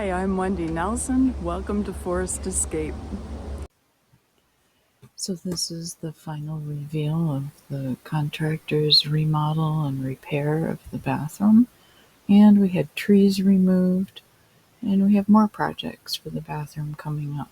Hi, I'm Wendy Nelson. Welcome to Forest Escape. So this is the final reveal of the contractor's remodel and repair of the bathroom. And we had trees removed, and we have more projects for the bathroom coming up.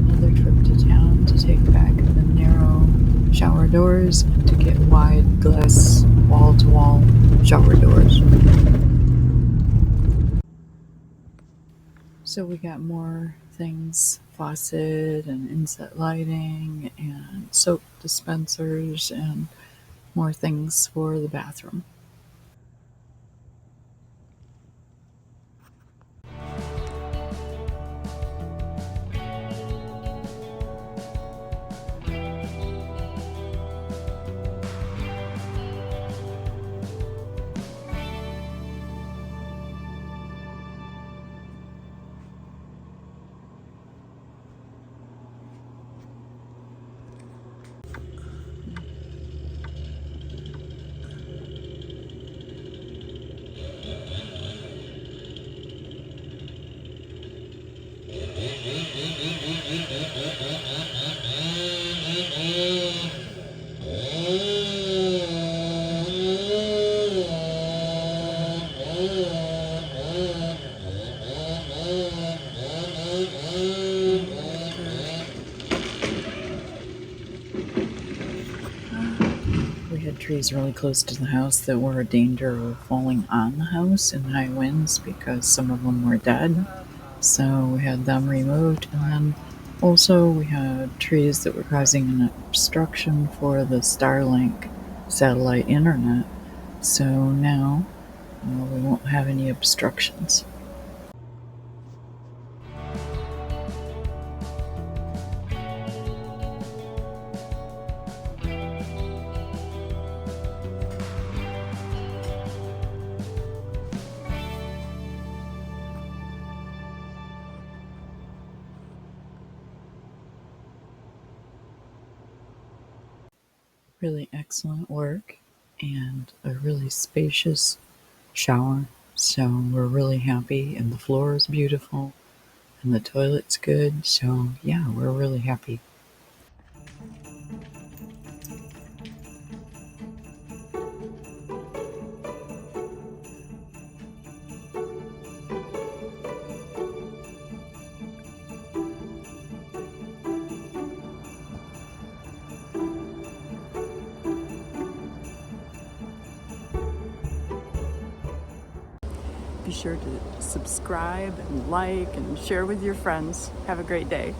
Another trip to town to take back the narrow shower doors and to get wide glass wall-to-wall shower doors. So we got more things, faucet and inset lighting and soap dispensers and more things for the bathroom. We had trees really close to the house that were a danger of falling on the house in high winds because some of them were dead. So we had them removed, and then also we had trees that were causing an obstruction for the Starlink satellite internet. So now we won't have any obstructions. Really excellent work and a really spacious shower. So we're really happy, and the floor is beautiful. and the toilet's good. So yeah, we're really happy. Be sure to subscribe and like and share with your friends. Have a great day.